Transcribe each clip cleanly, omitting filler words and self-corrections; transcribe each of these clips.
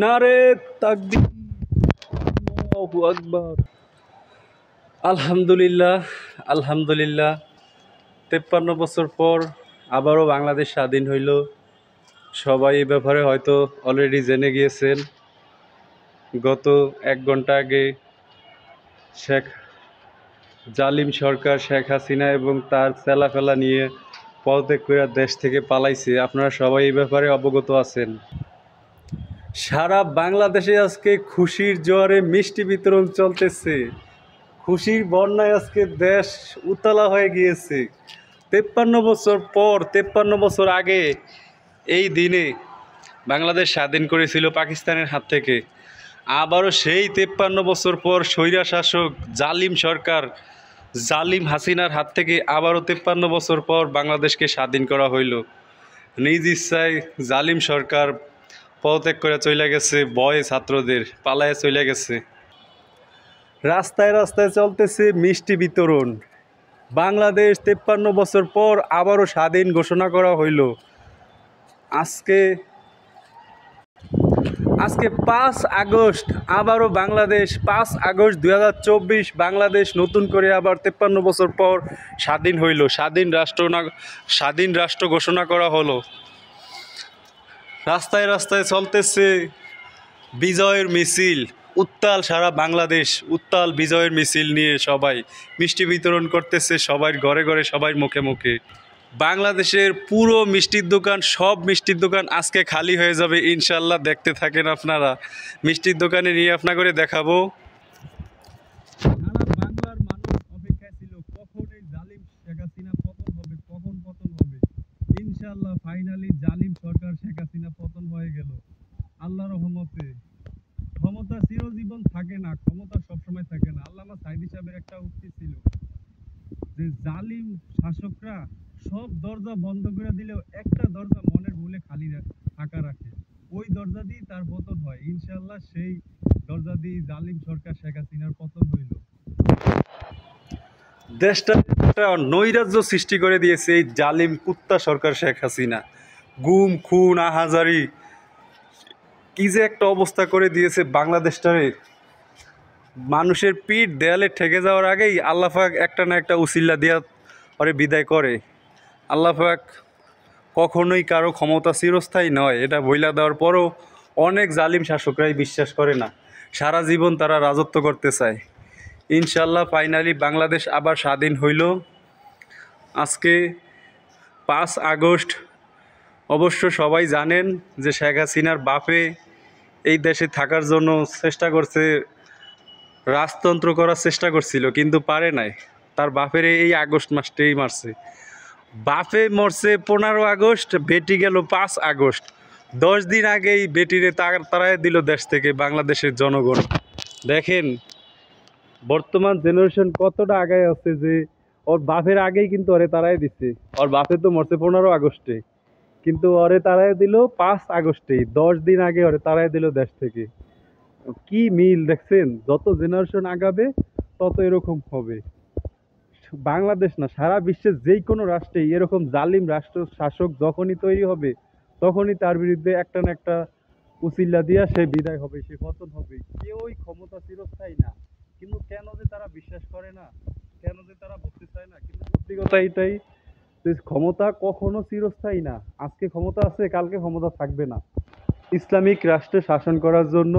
নারে তাকবীর, আল্লাহু আকবার। আলহামদুলিল্লাহ, আলহামদুলিল্লাহ। 53 বছর পর আবারও বাংলাদেশ স্বাধীন হইল। সবাই এই ব্যাপারে হয়তো অলরেডি জেনে গিয়েছেন। গত 1 ঘন্টা আগে শেখ জালিম সরকার শেখ হাসিনা এবং তার চেলাফেলা নিয়ে পদত্যাগ করে দেশ থেকে পালাইছে। আপনারা সবাই এই ব্যাপারে অবগত আছেন। সারা বাংলাদেশে আজকে খুশির জোয়ারে মিষ্টি বিতরণ চলতেছে। খুশির বন্যায় আজকে দেশ উতলা হয়ে গিয়েছে। 53 বছর পর, 53 বছর আগে এই দিনে বাংলাদেশ স্বাধীন করেছিল পাকিস্তানের হাত থেকে। আবারও সেই 53 বছর পর স্বৈরা শাসক জালিম সরকার জালিম হাসিনার হাত থেকে আবারও 53 বছর পর বাংলাদেশকে স্বাধীন করা হইল। নিজ ইচ্ছায় জালিম সরকার পদত্যাগ করে চলে গেছে, ভয়ে ছাত্রদের পালায়ে চলে গেছে। রাস্তায় রাস্তায় চলতেছে মিষ্টি বিতরণ। বাংলাদেশ 53 বছর পর আবারও স্বাধীন ঘোষণা করা হইল। আজকে 5 আগস্ট আবারও বাংলাদেশ, 5 আগস্ট 2024 বাংলাদেশ নতুন করে আবার 53 বছর পর স্বাধীন হইল। স্বাধীন রাষ্ট্র ঘোষণা করা হলো। রাস্তায় রাস্তায় চলতেছে বিজয়ের মিছিল। উত্তাল সারা বাংলাদেশ, উত্তাল বিজয়ের মিছিল নিয়ে সবাই মিষ্টি বিতরণ করতেছে, সবার ঘরে ঘরে, সবার মুখে মুখে। বাংলাদেশের পুরো মিষ্টির দোকান, সব মিষ্টির দোকান আজকে খালি হয়ে যাবে ইনশাল্লাহ। দেখতে থাকেন আপনারা, মিষ্টির দোকানে নিয়ে আপনাকে দেখাবো। সারা বাংলার মানুষ অপেক্ষায় ছিল কখন এই জালিম শেখ হাসিনা পতন হবে, কখন পতন হবে। ইনশাল্লাহ ফাইনালি জালিম সরকার শেখ হাসিনা পতন হয়ে গেল আল্লাহর রহমতে। ক্ষমতা চিরজীবন থাকে না, ক্ষমতা সবসময় থাকে না। আল্লামা সাইদি সাহেবের একটা উক্তি ছিল যে জালিম শাসকরা সব দরজা বন্ধ করে দিলেও একটা দরজা মনের ভুলে খালি ফাঁকা রাখে, ওই দরজা দিয়ে তার পতন হয়। ইনশাল্লাহ সেই দরজা দিয়ে জালিম সরকার শেখ হাসিনার পতন হইল। দেশটা একটা নৈরাজ্য সৃষ্টি করে দিয়েছে এই জালিম কুত্তা সরকার শেখ হাসিনা। গুম খুন আহাজারি, কি যে একটা অবস্থা করে দিয়েছে বাংলাদেশটারে। মানুষের পিঠ দেয়ালে ঠেকে যাওয়ার আগেই আল্লাহ পাক একটা না একটা উসিল্লা দিয়া পরে বিদায় করে। আল্লাহ পাক কখনোই কারো ক্ষমতা চিরস্থায়ী নয়, এটা বইলা দেওয়ার পরও অনেক জালিম শাসকরাই বিশ্বাস করে না, সারা জীবন তারা রাজত্ব করতে চায়। ইনশাল্লাহ ফাইনালি বাংলাদেশ আবার স্বাধীন হইল। আজকে 5 আগস্ট। অবশ্য সবাই জানেন যে শেখ হাসিনার বাপে এই দেশে থাকার জন্য চেষ্টা করছে, রাজতন্ত্র করার চেষ্টা করছিল, কিন্তু পারে নাই। তার বাপের এই আগস্ট মাসটাই মারছে। বাপে মরছে 15 আগস্ট, বেটি গেল 5 আগস্ট। 10 দিন আগেই বেটিরে তাড়ায় দিল দেশ থেকে বাংলাদেশের জনগণ। দেখেন বর্তমান জেনারেশন কতটা আগায় আছে যে ওর বাপের আগেই কিন্তু ওরে তাড়ায় দিচ্ছে। ওর বাপে তো মরছে 15 আগস্টে, কিন্তু ওরে তাড়ায় দিল 5 আগস্টেই। 10 দিন আগে ওরে তাড়ায় দিল দেশ থেকে। কি মিল দেখছেন? যত জেনারেশন আগাবে তত এরকম হবে। বাংলাদেশ না, সারা বিশ্বের যেই কোনো রাষ্ট্রেই এরকম জালিম রাষ্ট্র শাসক যখনই তৈরি হবে তখনই তার বিরুদ্ধে একটা না একটা উচিল্লা দিয়া সে বিদায় হবে, সে পতন হবে। কেউই ক্ষমতা চিরস্থায়ী না, কিন্তু কেন যে তারা বিশ্বাস করে না, কেন যে তারা বুঝতে চায় না। কিন্তু সত্যি কথা এটাই যে ক্ষমতা কখনো চিরস্থায়ী না। আজকে ক্ষমতা আছে, কালকে ক্ষমতা থাকবে না। ইসলামিক রাষ্ট্রে শাসন করার জন্য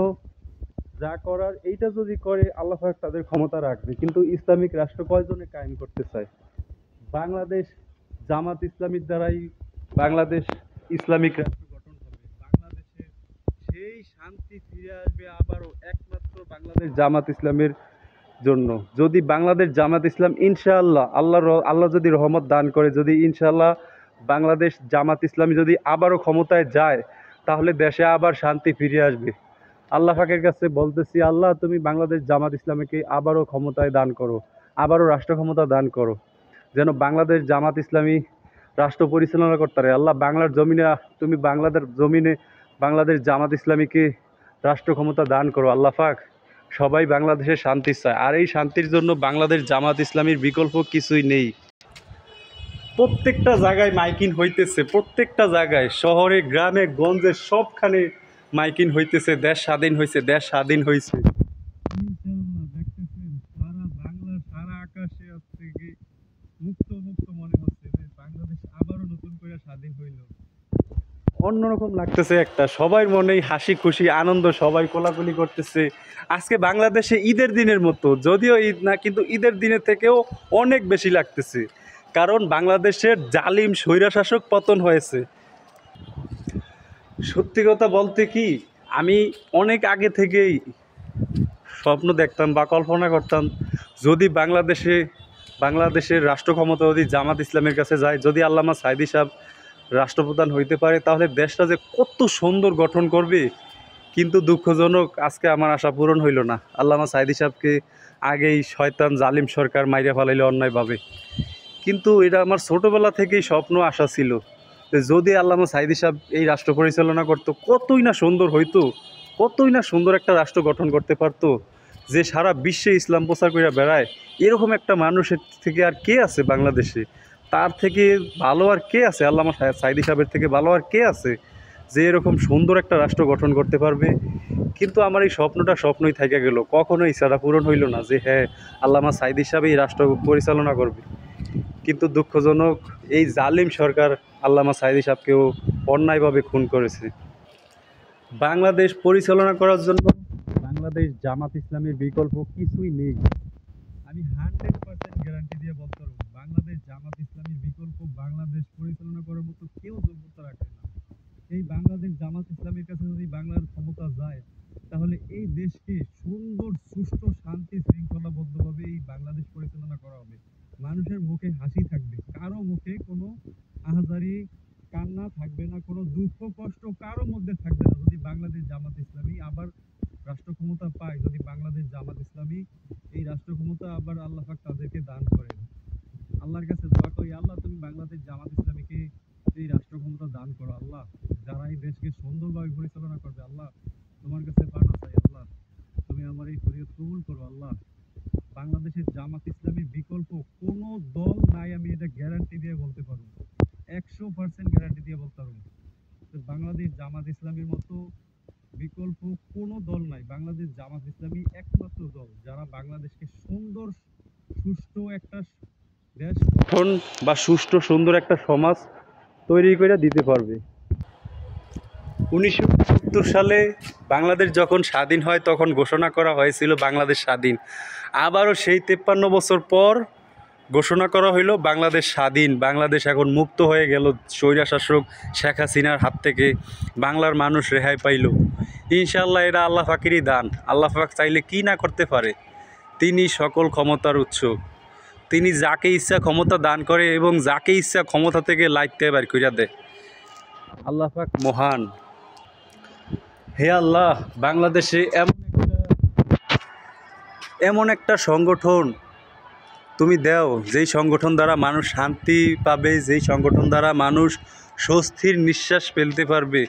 যা করার এইটা যদি করে আল্লাহ পাক তাদের ক্ষমতা রাখবে, কিন্তু ইসলামিক রাষ্ট্র কয়জনে কায়েম করতে চায়? বাংলাদেশ জামাত ইসলামীর দ্বারাই বাংলাদেশ ইসলামিক রাষ্ট্র গঠন হবে। বাংলাদেশে সেই শান্তি ফিরে আসবে আবারও একমাত্র বাংলাদেশ জামাত ইসলামের জন্য। যদি বাংলাদেশ জামাত ইসলাম ইনশাআল্লাহ, আল্লাহ যদি রহমত দান করে, যদি ইনশাআল্লাহ বাংলাদেশ জামাত ইসলামী যদি আবারও ক্ষমতায় যায়, তাহলে দেশে আবার শান্তি ফিরে আসবে। আল্লাহ পাকের কাছে বলতেছি, আল্লাহ তুমি বাংলাদেশ জামাত ইসলামীকে আবারও ক্ষমতায় দান করো, আবারও রাষ্ট্র ক্ষমতা দান করো, যেন বাংলাদেশ জামাত ইসলামী রাষ্ট্র পরিচালনা করতে পারে। আল্লাহ বাংলার জমিনে, তুমি বাংলাদেশ জামাত ইসলামীকে রাষ্ট্র ক্ষমতা দান করো। আল্লাহ পাক সবাই বাংলাদেশে শান্তি চায়, আর এই শান্তির জন্য বাংলাদেশ জামাত ইসলামীর বিকল্প কিছুই নেই। প্রত্যেকটা জায়গায় মাইকিং হইতেছে, প্রত্যেকটা জায়গায়, শহরে গ্রামে গঞ্জে সবখানে মাইকিং হইতেছে, দেশ স্বাধীন হয়েছে, দেশ স্বাধীন হয়েছে। ইনশাআল্লাহ দেখতেছেন সারা বাংলা সারা আকাশে হচ্ছে কি মুক্ত মুক্ত মনে হচ্ছে যে বাংলাদেশ আবারও নতুন করে স্বাধীন হইল। অন্যরকম লাগতেছে, একটা সবার মনেই হাসি খুশি আনন্দ, সবাই কোলাকুলি করতেছে। আজকে বাংলাদেশে ঈদের দিনের মতো, যদিও ঈদ না কিন্তু ঈদের দিনের থেকেও অনেক বেশি লাগতেছে, কারণ বাংলাদেশের জালিম স্বৈরশাসক পতন হয়েছে। সত্যি কথা বলতে কি, আমি অনেক আগে থেকেই স্বপ্ন দেখতাম বা কল্পনা করতাম, যদি বাংলাদেশের রাষ্ট্র ক্ষমতা যদি জামাত ইসলামের কাছে যায়, যদি আল্লামা সাঈদী সাহেব রাষ্ট্রপ্রধান হইতে পারে, তাহলে দেশটা যে কত সুন্দর গঠন করবে। কিন্তু দুঃখজনক, আজকে আমার আশা পূরণ হইল না। আল্লামা সাঈদী সাহেবকে আগেই শয়তান জালিম সরকার মাইরা ফেলাইলে অন্যায়ভাবে। কিন্তু এটা আমার ছোটোবেলা থেকেই স্বপ্ন আশা ছিল যে যদি আল্লামা সাঈদী সাহেব এই রাষ্ট্র পরিচালনা করতো, কতই না সুন্দর হইতো, কতই না সুন্দর একটা রাষ্ট্র গঠন করতে পারতো, যে সারা বিশ্বে ইসলাম প্রচার করে বেড়ায়। এরকম একটা মানুষের থেকে আর কে আছে বাংলাদেশে? তার থেকে ভালো আর কে আছে? আল্লামা সাঈদী সাহেবের থেকে ভালো আর কে আছে যে এরকম সুন্দর একটা রাষ্ট্র গঠন করতে পারবে? কিন্তু আমার এই স্বপ্নটা স্বপ্নই থেকে গেল, কখনোই ইচ্ছাটা পূরণ হইল না যে হ্যাঁ, আল্লামা সাঈদী সাহেব এই রাষ্ট্র পরিচালনা করবে। কিন্তু দুঃখজনক, এই জালিম সরকার আল্লামা সাঈদী সাহেবকেও অন্যায়ভাবে খুন করেছে। বাংলাদেশ পরিচালনা করার জন্য বাংলাদেশ জামাত ইসলামের বিকল্প কিছুই নেই। আমি 100% গ্যারান্টি দিয়ে বলতে পারবো, বাংলাদেশ জামাত ইসলামের বিকল্প বাংলাদেশ পরিচালনা করার মতো কেউ যোগ্যতা রাখে না। এই বাংলাদেশ জামাত ইসলামের কাছে যদি বাংলার ক্ষমতা যায়, তাহলে এই দেশকে সুন্দর সুষ্ঠু শান্তি শৃঙ্খলাবদ্ধভাবে এই বাংলাদেশ পরিচালনা করা হবে। মানুষের মুখে হাসি থাকবে, কারো মুখে কোনো আহাজারি কান্না থাকবে না, কোনো দুঃখ কষ্ট কারো মধ্যে থাকবে না। যদি বাংলাদেশ জামাত ইসলামী আবার রাষ্ট্র ক্ষমতা পায়, যদি বাংলাদেশ জামাত ইসলামী এই রাষ্ট্র ক্ষমতা আবার আল্লাহ পাক তাদেরকে দান করেন, আল্লাহর কাছে দোয়া করি, আল্লাহ তুমি বাংলাদেশ জামাত ইসলামীকে এই রাষ্ট্র ক্ষমতা দান করো আল্লাহ, যারা এই দেশকে সুন্দরভাবে পরিচালনা করবে। আল্লাহ তোমার কাছে পানা চাই, আল্লাহ তুমি আমার এই ফরিয়াদ কবুল করো। আল্লাহ, বাংলাদেশের জামাত ইসলামীর বিকল্প কোনো দল নাই, আমি এটা গ্যারান্টি দিয়ে বলতে পারবো, 100% গ্যারান্টি দিয়ে বলতে পারবো। বাংলাদেশ জামাত ইসলামীর মতো বিকল্প কোনো দল নাই। বাংলাদেশ জামাত ইসলামী একমাত্র দল যারা বাংলাদেশকে সুন্দর সুষ্ঠু একটা দেশ গঠন বা সুষ্ঠু সুন্দর একটা সমাজ তৈরি করে দিতে পারবে। 19৭ সালে বাংলাদেশ যখন স্বাধীন হয়, তখন ঘোষণা করা হয়েছিল বাংলাদেশ স্বাধীন। আবারও সেই 53 বছর পর ঘোষণা করা হইল বাংলাদেশ স্বাধীন। বাংলাদেশ এখন মুক্ত হয়ে গেল স্বৈরশাসক শেখ হাসিনার হাত থেকে, বাংলার মানুষ রেহাই পাইল। ইনশাআল্লাহ এরা আল্লাহ পাকেরই দান। আল্লাহ পাক চাইলে কি না করতে পারে? তিনি সকল ক্ষমতার উৎস, তিনি যাকে ইচ্ছা ক্ষমতা দান করে এবং যাকে ইচ্ছা ক্ষমতা থেকে লাইতে বের কইরা দেয়। আল্লাহ পাক মহান। হে আল্লাহ, বাংলাদেশে এমন একটা সংগঠন তুমি দাও, যেই সংগঠন দ্বারা মানুষ শান্তি পাবে, যেই সংগঠন দ্বারা মানুষ স্বস্তির নিঃশ্বাস ফেলতে পারবে,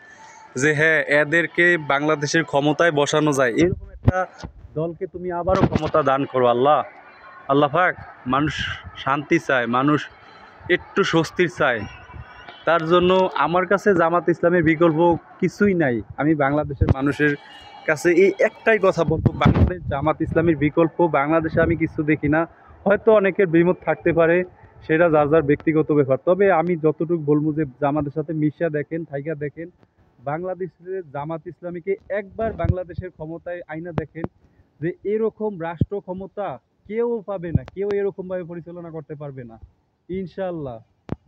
যে হ্যাঁ এদেরকে বাংলাদেশের ক্ষমতায় বসানো যায়। এরকম একটা দলকে তুমি আবারও ক্ষমতা দান করো আল্লাহ। আল্লাহ পাক, মানুষ শান্তি চায়, মানুষ একটু স্বস্তির চায়। তার জন্য আমার কাছে জামাত ইসলামের বিকল্প কিছুই নাই। আমি বাংলাদেশের মানুষের কাছে এই একটাই কথা বলবো, বাংলাদেশ জামাত ইসলামের বিকল্প বাংলাদেশে আমি কিছু দেখি না। হয়তো অনেকের দ্বিমত থাকতে পারে, সেটা যার যার ব্যক্তিগত ব্যাপার। তবে আমি যতটুকু বলবো যে জামাতের সাথে মিশিয়া দেখেন, থাইকা দেখেন, বাংলাদেশের জামাত ইসলামীকে একবার বাংলাদেশের ক্ষমতায় আইনা দেখেন, যে এরকম রাষ্ট্র ক্ষমতা কেউ পাবে না, কেউ এরকমভাবে পরিচালনা করতে পারবে না। ইনশাআল্লাহ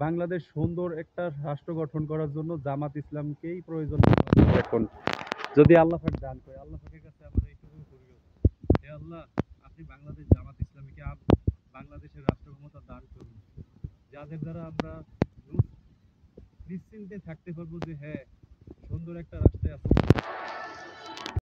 বাংলাদেশ সুন্দর একটা রাষ্ট্র গঠন করার জন্য জামাত ইসলামকেই প্রয়োজন এখন, যদি আল্লাহ পাক দান করে। আল্লাহ পাকের কাছে আমাদের এইটুকু করিও, হে আল্লাহ আপনি বাংলাদেশ জামাত ইসলামীকে বাংলাদেশের রাষ্ট্র ক্ষমতা দান করুন, যাদের দ্বারা আমরা নিশ্চিন্তে থাকতে পারবো যে হ্যাঁ সুন্দর একটা রাষ্ট্রে আছে।